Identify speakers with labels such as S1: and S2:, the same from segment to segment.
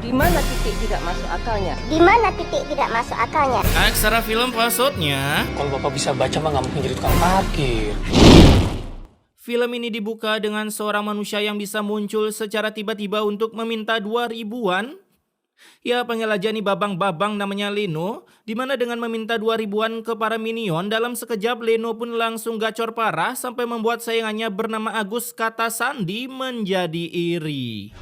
S1: Di mana titik tidak masuk akalnya?
S2: Di mana titik tidak masuk akalnya?
S3: Aksara film maksudnya.
S4: Kalau Bapak bisa baca mah nggak mungkin jadi tukang parkir.
S3: Film ini dibuka dengan seorang manusia yang bisa muncul secara tiba-tiba untuk meminta 2 ribuan. Ya, panggil aja nih babang-babang namanya Leno, dimana dengan meminta 2 ribuan ke para minion, dalam sekejap Leno pun langsung gacor parah sampai membuat sayangannya bernama Agus kata Sandi menjadi iri.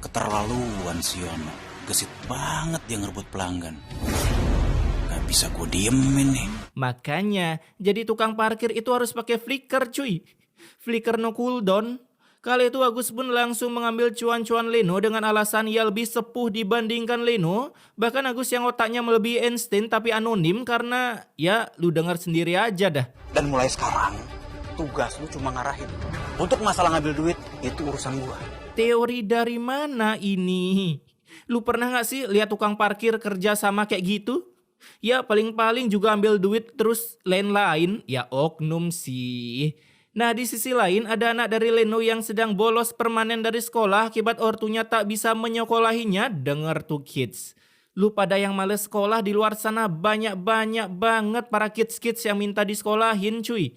S5: Keterlaluan si Yono. Gesit banget dia ngerebut pelanggan. Gak bisa gue diemin nih.
S3: Makanya, jadi tukang parkir itu harus pakai flicker cuy. Flicker no cooldown. Kali itu Agus pun langsung mengambil cuan-cuan Leno dengan alasan ia lebih sepuh dibandingkan Leno. Bahkan Agus yang otaknya melebihi Einstein tapi anonim karena ya lu denger sendiri aja dah.
S5: Dan mulai sekarang, tugas lu cuma ngarahin. Untuk masalah ngambil duit, itu urusan gua.
S3: Teori dari mana ini? Lu pernah gak sih lihat tukang parkir kerja sama kayak gitu? Ya paling-paling juga ambil duit terus lain-lain. Ya oknum sih. Nah di sisi lain ada anak dari Leno yang sedang bolos permanen dari sekolah akibat ortunya tak bisa menyekolahinya. Denger tuh kids. Lu pada yang males sekolah di luar sana banyak-banyak banget para kids-kids yang minta disekolahin cuy.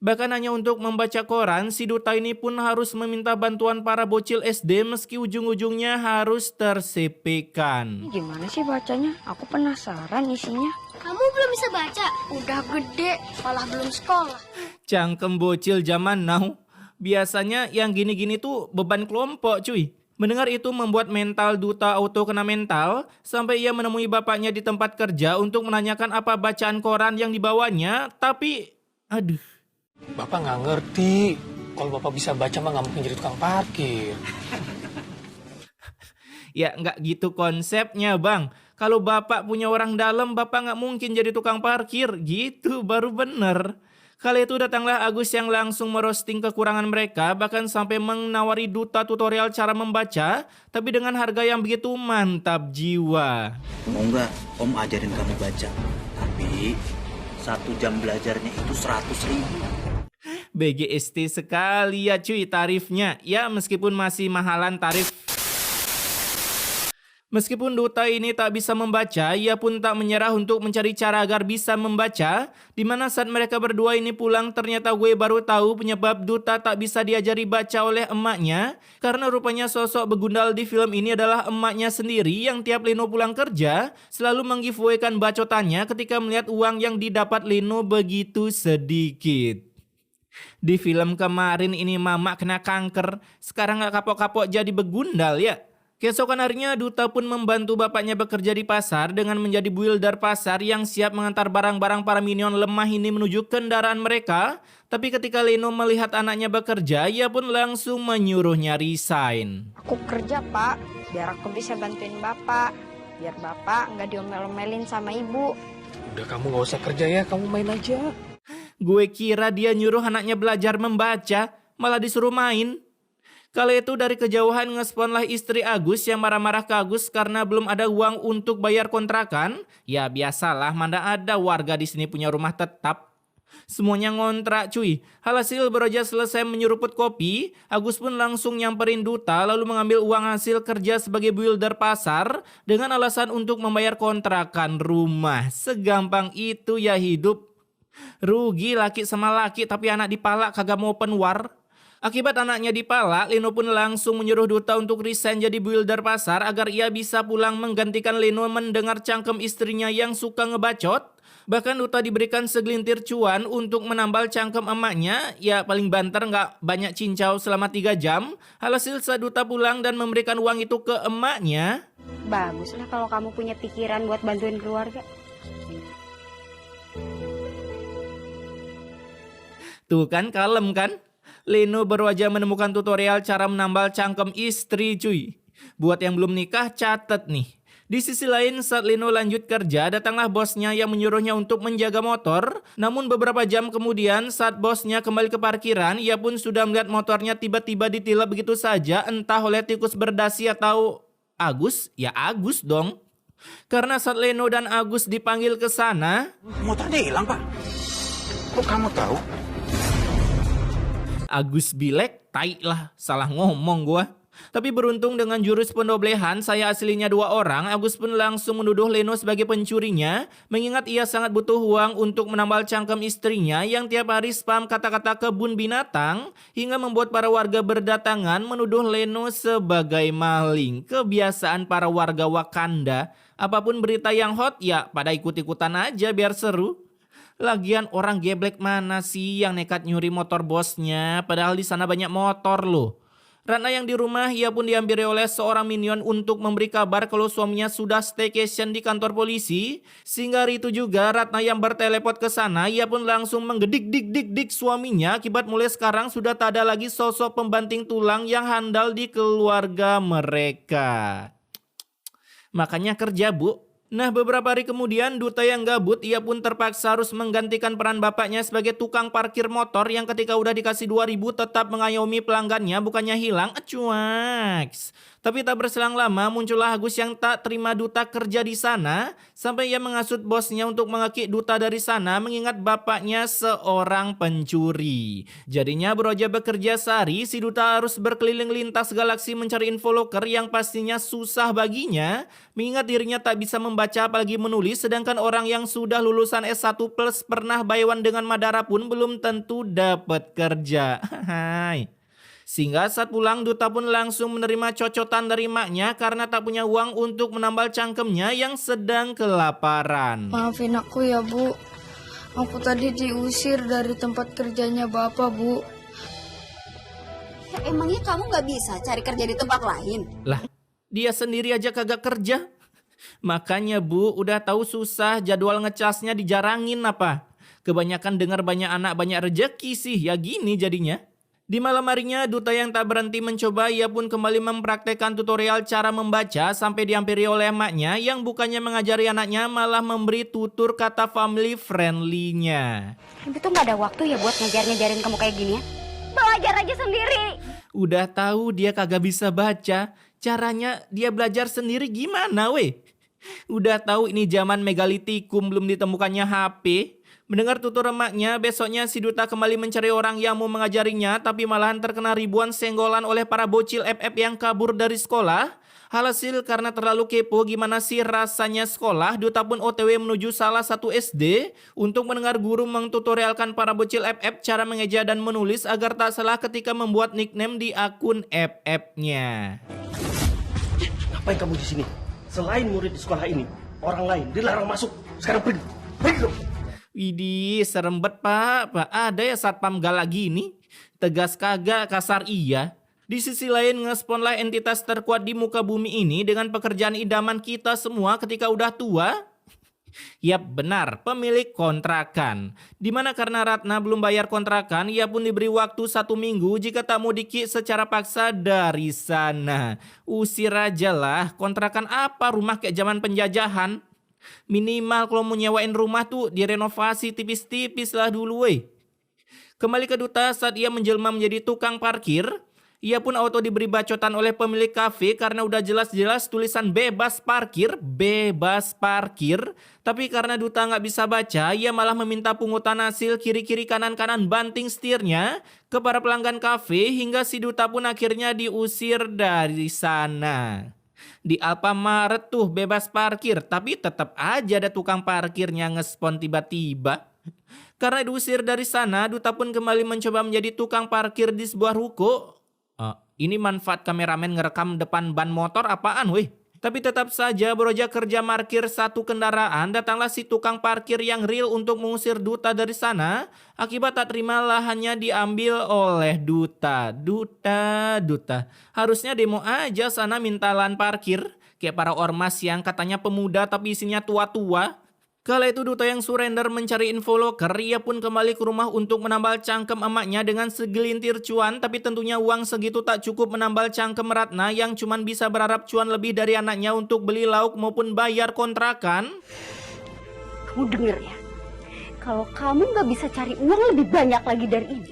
S3: Bahkan hanya untuk membaca koran, si Duta ini pun harus meminta bantuan para bocil SD meski ujung-ujungnya harus tersepekan.
S6: Gimana sih bacanya? Aku penasaran isinya.
S2: Kamu belum bisa baca?
S6: Udah gede, malah belum sekolah.
S3: Cangkem bocil zaman now. Biasanya yang gini-gini tuh beban kelompok cuy. Mendengar itu membuat mental Duta auto kena mental sampai ia menemui bapaknya di tempat kerja untuk menanyakan apa bacaan koran yang dibawanya. Tapi, aduh.
S4: Bapak nggak ngerti. Kalau Bapak bisa baca mah nggak mungkin jadi tukang parkir.
S3: Ya nggak gitu konsepnya bang. Kalau bapak punya orang dalam, bapak nggak mungkin jadi tukang parkir. Gitu baru bener. Kali itu datanglah Agus yang langsung merosting kekurangan mereka, bahkan sampai menawari Duta tutorial cara membaca, tapi dengan harga yang begitu mantap jiwa.
S5: Mau nggak Om ajarin kamu baca? Tapi 1 jam belajarnya itu 100.000.
S3: BGST sekali ya cuy tarifnya. Ya meskipun masih mahalan tarif. Meskipun Duta ini tak bisa membaca, ia pun tak menyerah untuk mencari cara agar bisa membaca. Dimana saat mereka berdua ini pulang, ternyata gue baru tahu penyebab Duta tak bisa diajari baca oleh emaknya. Karena rupanya sosok begundal di film ini adalah emaknya sendiri yang tiap Leno pulang kerja, selalu menggiveaway-kan bacotannya ketika melihat uang yang didapat Leno begitu sedikit. Di film kemarin ini mama kena kanker, sekarang gak kapok-kapok jadi begundal ya. Keesokan harinya Duta pun membantu bapaknya bekerja di pasar dengan menjadi builder pasar yang siap mengantar barang-barang para minion lemah ini menuju kendaraan mereka. Tapi ketika Leno melihat anaknya bekerja, ia pun langsung menyuruhnya resign.
S6: Aku kerja pak, biar aku bisa bantuin bapak. Biar bapak nggak diomel-omelin sama ibu.
S4: Udah kamu nggak usah kerja ya, kamu main aja.
S3: Gue kira dia nyuruh anaknya belajar membaca, malah disuruh main. Kali itu dari kejauhan ngesponlah istri Agus yang marah-marah ke Agus karena belum ada uang untuk bayar kontrakan. Ya biasalah, mana ada warga di sini punya rumah tetap. Semuanya ngontrak cuy. Alhasil baru aja selesai menyeruput kopi, Agus pun langsung nyamperin Duta lalu mengambil uang hasil kerja sebagai builder pasar dengan alasan untuk membayar kontrakan rumah. Segampang itu ya hidup. Rugi laki sama laki tapi anak dipalak kagak mau open war. Akibat anaknya dipalak, Leno pun langsung menyuruh Duta untuk resign jadi builder pasar agar ia bisa pulang menggantikan Leno mendengar cangkem istrinya yang suka ngebacot. Bahkan Duta diberikan segelintir cuan untuk menambal cangkem emaknya, ya paling banter nggak banyak cincau selama 3 jam. Alhasil saat Duta pulang dan memberikan uang itu ke emaknya.
S6: Baguslah kalau kamu punya pikiran buat bantuin keluarga.
S3: Tuh kan kalem kan? Leno baru aja menemukan tutorial cara menambal cangkem istri cuy. Buat yang belum nikah catet nih. Di sisi lain saat Leno lanjut kerja datanglah bosnya yang menyuruhnya untuk menjaga motor. Namun beberapa jam kemudian saat bosnya kembali ke parkiran ia pun sudah melihat motornya tiba-tiba ditilep begitu saja entah oleh tikus berdasi atau Agus. Ya Agus dong. Karena saat Leno dan Agus dipanggil ke sana.
S5: Motornya hilang pak. Kok kamu tahu?
S3: Agus bilek, tai lah, salah ngomong gua. Tapi beruntung dengan jurus pendoblehan, saya aslinya 2 orang, Agus pun langsung menuduh Leno sebagai pencurinya, mengingat ia sangat butuh uang untuk menambal cangkem istrinya yang tiap hari spam kata-kata kebun binatang, hingga membuat para warga berdatangan menuduh Leno sebagai maling. Kebiasaan para warga Wakanda, apapun berita yang hot ya pada ikut-ikutan aja biar seru. Lagian orang geblek mana sih yang nekat nyuri motor bosnya, padahal di sana banyak motor loh. Ratna yang di rumah, ia pun dihampiri oleh seorang minion untuk memberi kabar kalau suaminya sudah staycation di kantor polisi. Sehingga hari itu juga Ratna yang berteleport ke sana, ia pun langsung menggedik-dik-dik suaminya akibat mulai sekarang sudah tak ada lagi sosok pembanting tulang yang handal di keluarga mereka. Makanya kerja, Bu. Nah, beberapa hari kemudian Duta yang gabut, ia pun terpaksa harus menggantikan peran bapaknya sebagai tukang parkir motor yang ketika udah dikasih 2.000 tetap mengayomi pelanggannya, bukannya hilang. Cuaks. Tapi tak berselang lama muncullah Agus yang tak terima Duta kerja di sana, sampai ia mengasut bosnya untuk mengekik Duta dari sana mengingat bapaknya seorang pencuri. Jadinya beroja bekerja sehari, si Duta harus berkeliling lintas galaksi mencari info loker yang pastinya susah baginya, mengingat dirinya tak bisa membaca apalagi menulis, sedangkan orang yang sudah lulusan S1 plus pernah buy one dengan Madara pun belum tentu dapat kerja. Hai. Sehingga saat pulang, Duta pun langsung menerima cocotan dari maknya karena tak punya uang untuk menambal cangkemnya yang sedang kelaparan.
S7: Maafin aku ya, Bu. Aku tadi diusir dari tempat kerjanya Bapak, Bu.
S8: Ya, emangnya kamu nggak bisa cari kerja di tempat lain?
S3: Lah, dia sendiri aja kagak kerja. Makanya, Bu, udah tahu susah, jadwal ngecasnya dijarangin apa. Kebanyakan dengar banyak anak banyak rejeki sih, ya gini jadinya. Di malam harinya, Duta yang tak berhenti mencoba, ia pun kembali mempraktekkan tutorial cara membaca sampai dihampiri oleh emaknya yang bukannya mengajari anaknya malah memberi tutur kata family friendly-nya.
S2: Ibu tuh nggak ada waktu ya buat ngajarin kamu kayak gini ya? Belajar aja sendiri.
S3: Udah tahu dia kagak bisa baca, caranya dia belajar sendiri gimana weh? Udah tahu ini zaman megalitikum belum ditemukannya HP. Mendengar tutur emaknya, besoknya si Duta kembali mencari orang yang mau mengajarinya, tapi malahan terkena ribuan senggolan oleh para bocil FF yang kabur dari sekolah. Alhasil karena terlalu kepo gimana sih rasanya sekolah, Duta pun OTW menuju salah satu SD untuk mendengar guru mengtutorialkan para bocil FF cara mengeja dan menulis agar tak salah ketika membuat nickname di akun FF-nya.
S9: Ngapain kamu di sini? Selain murid di sekolah ini, orang lain dilarang masuk. Sekarang pergi. Pergi dong.
S3: Widih, serem bet Pak. Ada ya satpam galak gini? Tegas kagak, kasar iya. Di sisi lain ngesponlah entitas terkuat di muka bumi ini dengan pekerjaan idaman kita semua ketika udah tua. Yap, benar, pemilik kontrakan. Dimana karena Ratna belum bayar kontrakan, ia pun diberi waktu 1 minggu jika tak mau dikik secara paksa dari sana. Usir aja lah, kontrakan apa rumah kayak zaman penjajahan? Minimal kalau mau nyewain rumah tuh direnovasi tipis-tipis lah dulu weh. Kembali ke Duta saat ia menjelma menjadi tukang parkir. Ia pun auto diberi bacotan oleh pemilik kafe karena udah jelas-jelas tulisan bebas parkir. Tapi karena Duta nggak bisa baca, ia malah meminta pungutan hasil kiri-kiri kanan-kanan banting setirnya ke para pelanggan kafe hingga si Duta pun akhirnya diusir dari sana. Di Alfamaret tuh bebas parkir, tapi tetap aja ada tukang parkirnya ngespon tiba-tiba. Karena diusir dari sana, Duta pun kembali mencoba menjadi tukang parkir di sebuah ruko. Ini manfaat kameramen ngerekam depan ban motor apaan weh? Tapi tetap saja beroja kerja parkir satu kendaraan, datanglah si tukang parkir yang real untuk mengusir Duta dari sana. Akibat tak terima lahannya diambil oleh Duta. Duta. Harusnya demo aja sana minta lahan parkir. Kayak para ormas yang katanya pemuda tapi isinya tua-tua. Kala itu Duta yang surrender mencari info loker, ia pun kembali ke rumah untuk menambal cangkem emaknya dengan segelintir cuan, tapi tentunya uang segitu tak cukup menambal cangkem Ratna yang cuman bisa berharap cuan lebih dari anaknya untuk beli lauk maupun bayar kontrakan.
S2: Kamu denger ya, kalau kamu nggak bisa cari uang lebih banyak lagi dari ini,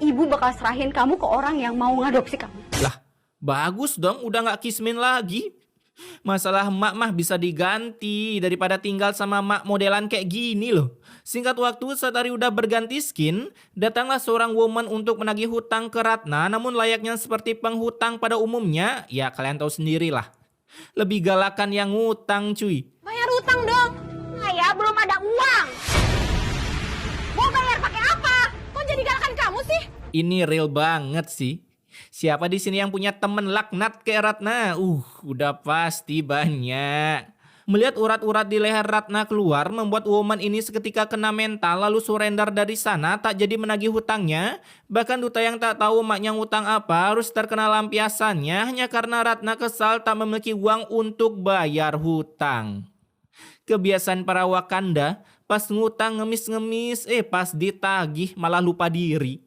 S2: ibu bakal serahin kamu ke orang yang mau ngadopsi kamu.
S3: Lah, bagus dong, udah nggak kismin lagi. Masalah mak mah bisa diganti daripada tinggal sama mak modelan kayak gini loh. Singkat waktu saat Ari udah berganti skin, datanglah seorang woman untuk menagih hutang ke Ratna. Namun layaknya seperti penghutang pada umumnya, ya kalian tahu sendirilah. Lebih galakan yang ngutang cuy.
S2: Bayar utang dong. Saya belum ada uang. Mau bayar pakai apa? Kok jadi galakan kamu sih?
S3: Ini real banget sih. Siapa di sini yang punya temen laknat kayak Ratna? Udah pasti banyak. Melihat urat-urat di leher Ratna keluar membuat woman ini seketika kena mental lalu surrender dari sana tak jadi menagih hutangnya. Bahkan duta yang tak tahu maknya ngutang apa harus terkena lampiasannya hanya karena Ratna kesal tak memiliki uang untuk bayar hutang. Kebiasaan para Wakanda, pas ngutang ngemis-ngemis, pas ditagih malah lupa diri.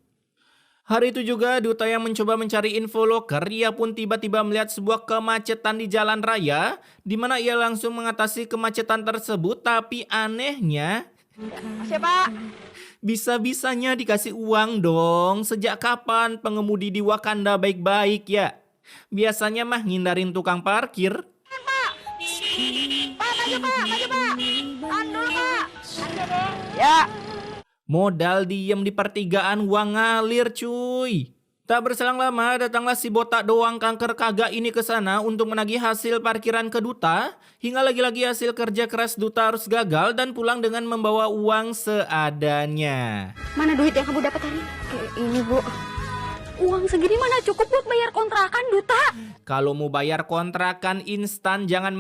S3: Hari itu juga duta yang mencoba mencari info loker, ia pun tiba-tiba melihat sebuah kemacetan di jalan raya, di mana ia langsung mengatasi kemacetan tersebut, tapi anehnya,
S6: Siapa?
S3: bisa-bisanya dikasih uang dong. Sejak kapan pengemudi di Wakanda baik-baik ya? Biasanya mah ngindarin tukang parkir.
S6: Ya.
S3: Modal diem di pertigaan uang ngalir cuy. Tak berselang lama datanglah si botak doang kanker kagak ini ke sana untuk menagih hasil parkiran ke duta. Hingga lagi-lagi hasil kerja keras duta harus gagal dan pulang dengan membawa uang seadanya.
S2: Mana duit yang kamu dapat hari ini? Ini Bu. Uang segini mana cukup buat bayar kontrakan duta?
S3: Kalau mau bayar kontrakan instan jangan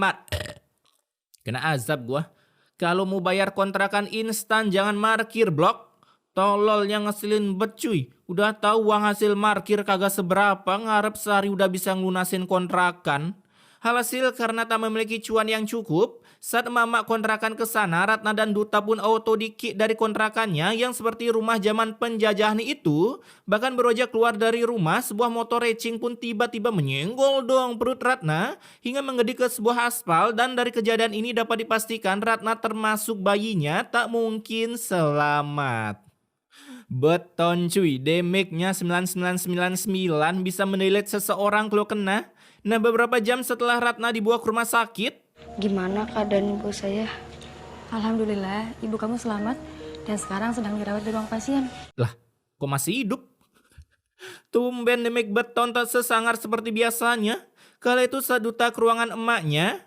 S3: kena azab gua. Kalau mau bayar kontrakan instan jangan markir blok. Tolol yang ngeselin bet cuy. Udah tahu uang hasil markir kagak seberapa, ngarep sehari udah bisa ngelunasin kontrakan. Alhasil karena tak memiliki cuan yang cukup, saat emak kontrakan ke sana, Ratna dan Duta pun auto di-kick dari kontrakannya yang seperti rumah zaman penjajahan itu. Bahkan beroja keluar dari rumah, sebuah motor racing pun tiba-tiba menyenggol dong perut Ratna hingga menggedi ke sebuah aspal, dan dari kejadian ini dapat dipastikan Ratna termasuk bayinya tak mungkin selamat. Beton cuy, damage-nya 9999 bisa mendelete seseorang kalau kena. Nah beberapa jam setelah Ratna dibawa ke rumah sakit.
S7: Gimana keadaan ibu saya?
S10: Alhamdulillah, ibu kamu selamat dan sekarang sedang dirawat di ruang pasien.
S3: Lah, kok masih hidup? Tumben damage beton tak sesangar seperti biasanya. Kala itu saat Duta ke ruangan emaknya.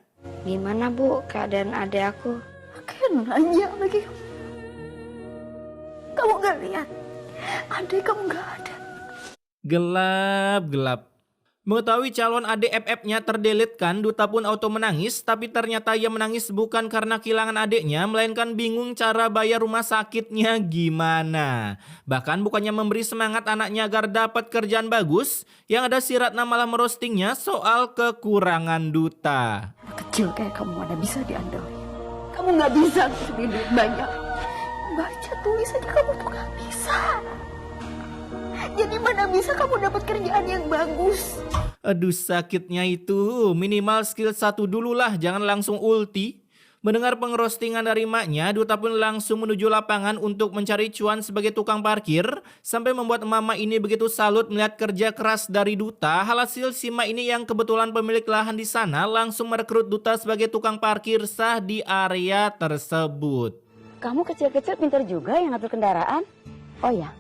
S7: Gimana Bu keadaan adik aku?
S2: Kan nanya lagi kamu. Kamu gak lihat? Adik kamu gak ada.
S3: Gelap. Mengetahui calon adik FF-nya terdelete-kan, Duta pun auto menangis, tapi ternyata ia menangis bukan karena kehilangan adiknya, melainkan bingung cara bayar rumah sakitnya gimana. Bahkan bukannya memberi semangat anaknya agar dapat kerjaan bagus, yang ada si Ratna malah merostingnya soal kekurangan Duta.
S2: Kecil kayak kamu mana bisa diandalkan. Kamu gak bisa ngasih duit banyak. Baca tulis aja kamu tuh gak bisa. Jadi mana bisa kamu dapat kerjaan yang bagus?
S3: Aduh sakitnya itu, minimal skill 1 dulu lah, jangan langsung ulti. Mendengar pengerostingan dari maknya, Duta pun langsung menuju lapangan untuk mencari cuan sebagai tukang parkir. Sampai membuat mama ini begitu salut melihat kerja keras dari Duta. Hasil si Ma ini yang kebetulan pemilik lahan di sana langsung merekrut Duta sebagai tukang parkir sah di area tersebut.
S1: Kamu kecil-kecil pintar juga yang ngatur kendaraan. Oh ya,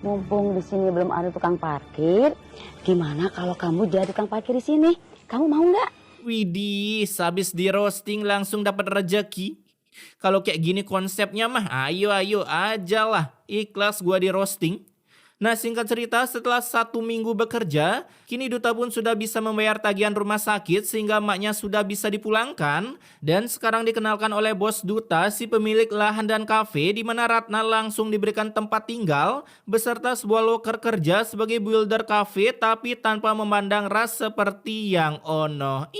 S1: mumpung di sini belum ada tukang parkir, gimana kalau kamu jadi tukang parkir di sini? Kamu mau nggak?
S3: Widih, habis di roasting langsung dapat rezeki. Kalau kayak gini konsepnya mah, ayo aja lah, ikhlas gua di roasting. Nah singkat cerita, setelah 1 minggu bekerja, kini Duta pun sudah bisa membayar tagihan rumah sakit sehingga emaknya sudah bisa dipulangkan. Dan sekarang dikenalkan oleh bos Duta, si pemilik lahan dan kafe, di mana Ratna langsung diberikan tempat tinggal beserta sebuah loker kerja sebagai builder kafe, tapi tanpa memandang ras seperti yang ono.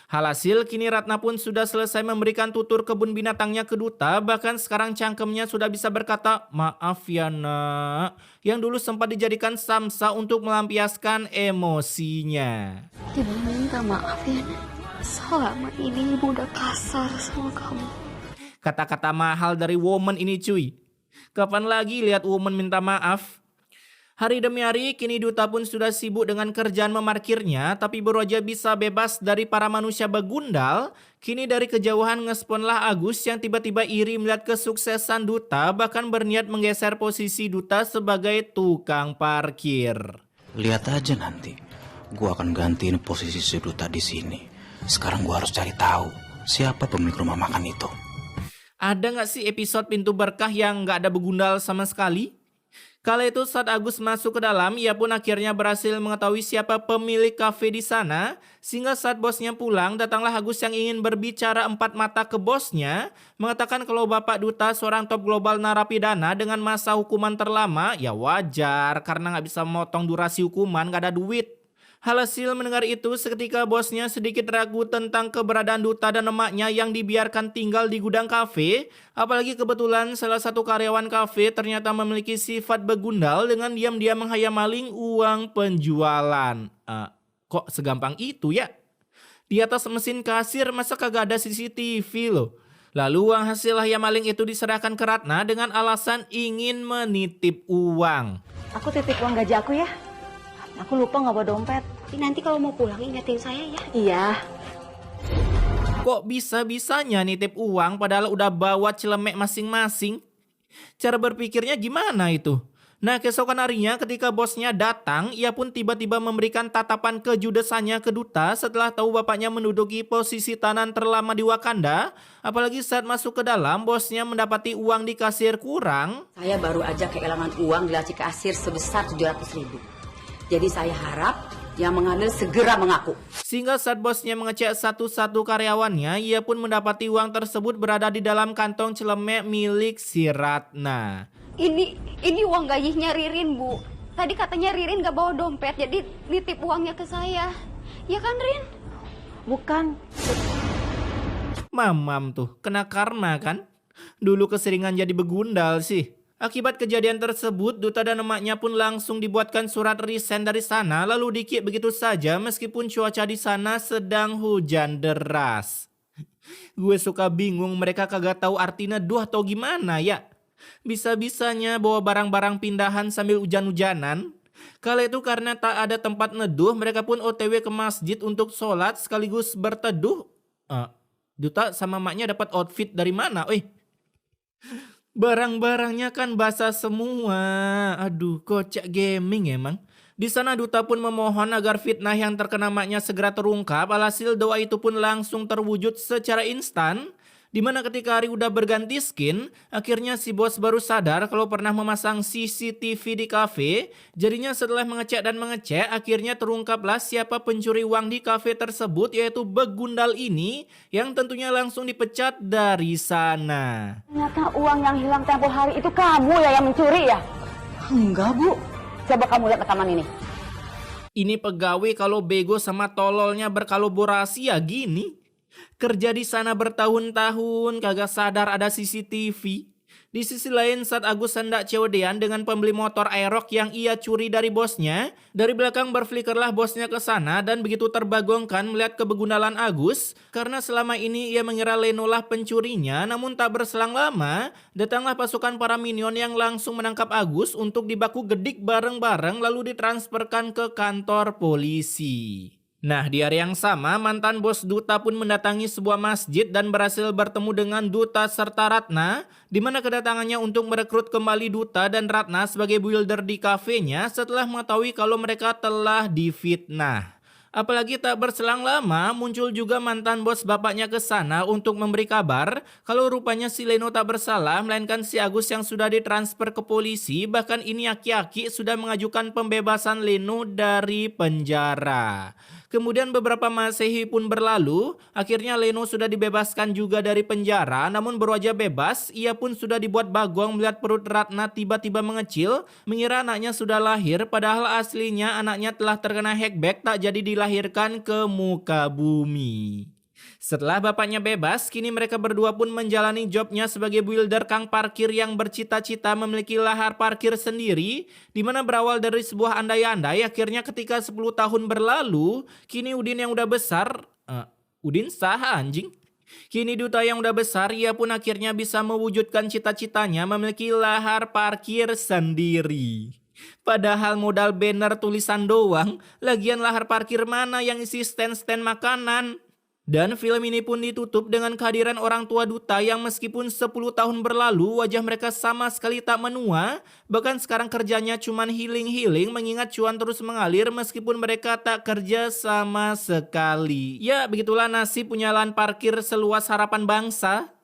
S3: Hasil kini Ratna pun sudah selesai memberikan tutur kebun binatangnya ke Duta. Bahkan sekarang cangkemnya sudah bisa berkata, maaf ya nak, yang dulu sempat dijadikan samsa untuk melampiaskan emosinya.
S7: Ibu minta maaf ya, selama ini ibu udah kasar sama kamu.
S3: Kata-kata mahal dari woman ini cuy. Kapan lagi lihat woman minta maaf? Hari demi hari, kini Duta pun sudah sibuk dengan kerjaan memarkirnya, tapi baru aja bisa bebas dari para manusia begundal. Kini dari kejauhan ngesponlah Agus yang tiba-tiba iri melihat kesuksesan Duta, bahkan berniat menggeser posisi Duta sebagai tukang parkir.
S5: Lihat aja nanti, gua akan gantiin posisi si Duta di sini. Sekarang gua harus cari tahu siapa pemilik rumah makan itu.
S3: Ada nggak sih episode pintu berkah yang nggak ada begundal sama sekali? Kala itu saat Agus masuk ke dalam, ia pun akhirnya berhasil mengetahui siapa pemilik kafe di sana. Sehingga saat bosnya pulang, datanglah Agus yang ingin berbicara empat mata ke bosnya. Mengatakan kalau Bapak Duta seorang top global narapidana dengan masa hukuman terlama, ya wajar karena nggak bisa memotong durasi hukuman, nggak ada duit. Hasil mendengar itu, seketika bosnya sedikit ragu tentang keberadaan Duta dan emaknya yang dibiarkan tinggal di gudang kafe. Apalagi kebetulan salah satu karyawan kafe ternyata memiliki sifat begundal dengan diam-diam menghayal maling uang penjualan. Kok segampang itu ya? Di atas mesin kasir masa kagak ada CCTV loh. Lalu uang hasil hayal maling itu diserahkan ke Ratna dengan alasan ingin menitip uang.
S1: Aku titip uang gaji aku ya. Aku lupa nggak bawa dompet.
S2: Nanti kalau mau pulang ingetin saya ya.
S1: Iya.
S3: Kok bisa-bisanya nitip uang padahal udah bawa celemek masing-masing? Cara berpikirnya gimana itu? Nah, keesokan harinya ketika bosnya datang, ia pun tiba-tiba memberikan tatapan kejudesannya ke Duta setelah tahu bapaknya menduduki posisi tahanan terlama di Wakanda. Apalagi saat masuk ke dalam, bosnya mendapati uang di kasir kurang.
S1: Saya baru aja kehilangan uang di laci kasir sebesar 700.000. Jadi saya harap yang mengambil segera mengaku.
S3: Sehingga saat bosnya mengecek satu-satu karyawannya, ia pun mendapati uang tersebut berada di dalam kantong celemek milik si Ratna.
S2: Ini uang gajinya Ririn, Bu. Tadi katanya Ririn gak bawa dompet, jadi nitip uangnya ke saya. Ya kan, Rin?
S1: Bukan.
S3: Mamam tuh, kena karma kan? Dulu keseringan jadi begundal sih. Akibat kejadian tersebut, Duta dan emaknya pun langsung dibuatkan surat resign dari sana, lalu dikit begitu saja meskipun cuaca di sana sedang hujan deras. Gue suka bingung mereka kagak tahu arti neduh atau gimana ya. Bisa-bisanya bawa barang-barang pindahan sambil hujan-hujanan. Kala itu karena tak ada tempat neduh, mereka pun OTW ke masjid untuk sholat sekaligus berteduh. Duta sama emaknya dapat outfit dari mana? Barang-barangnya kan basah semua. Aduh, kocak gaming emang. Di sana Duta pun memohon agar fitnah yang terkena maknya segera terungkap. Alhasil doa itu pun langsung terwujud secara instan. Dimana ketika hari udah berganti skin, akhirnya si bos baru sadar kalau pernah memasang CCTV di kafe. Jadinya setelah mengecek dan mengecek, akhirnya terungkaplah siapa pencuri uang di kafe tersebut, yaitu begundal ini yang tentunya langsung dipecat dari sana.
S1: Ternyata uang yang hilang tempo hari itu kamu ya yang mencuri ya? Enggak, Bu. Coba kamu lihat rekaman ini.
S3: Ini pegawai kalau bego sama tololnya berkolaborasi ya gini. Kerja di sana bertahun-tahun kagak sadar ada CCTV. Di sisi lain saat Agus hendak COD-an dengan pembeli motor Aerox yang ia curi dari bosnya, dari belakang berflikerlah bosnya ke sana dan begitu terbagongkan melihat kebegundalan Agus karena selama ini ia mengira Leno lah pencurinya, namun tak berselang lama datanglah pasukan para minion yang langsung menangkap Agus untuk dibaku gedik bareng-bareng lalu ditransferkan ke kantor polisi. Nah, di hari yang sama, mantan bos Duta pun mendatangi sebuah masjid dan berhasil bertemu dengan Duta serta Ratna, di mana kedatangannya untuk merekrut kembali Duta dan Ratna sebagai builder di kafenya setelah mengetahui kalau mereka telah difitnah. Apalagi tak berselang lama, muncul juga mantan bos bapaknya ke sana untuk memberi kabar kalau rupanya si Leno tak bersalah, melainkan si Agus yang sudah ditransfer ke polisi. Bahkan ini aki-aki sudah mengajukan pembebasan Leno dari penjara. Kemudian beberapa masehi pun berlalu, akhirnya Leno sudah dibebaskan juga dari penjara, namun baru aja bebas, ia pun sudah dibuat bagong melihat perut Ratna tiba-tiba mengecil, mengira anaknya sudah lahir, padahal aslinya anaknya telah terkena hackback tak jadi dilahirkan ke muka bumi. Setelah bapaknya bebas, kini mereka berdua pun menjalani jobnya sebagai builder kang parkir yang bercita-cita memiliki lahar parkir sendiri, di mana berawal dari sebuah andai-andai, akhirnya ketika 10 tahun berlalu, kini Udin yang udah besar, Udin sah anjing. Kini Duta yang udah besar, ia pun akhirnya bisa mewujudkan cita-citanya memiliki lahar parkir sendiri. Padahal modal banner tulisan doang, lagian lahar parkir mana yang isi stand-stand makanan. Dan film ini pun ditutup dengan kehadiran orang tua duta yang meskipun 10 tahun berlalu wajah mereka sama sekali tak menua. Bahkan sekarang kerjanya cuman healing-healing mengingat cuan terus mengalir meskipun mereka tak kerja sama sekali. Ya begitulah nasib punya lahan parkir seluas harapan bangsa.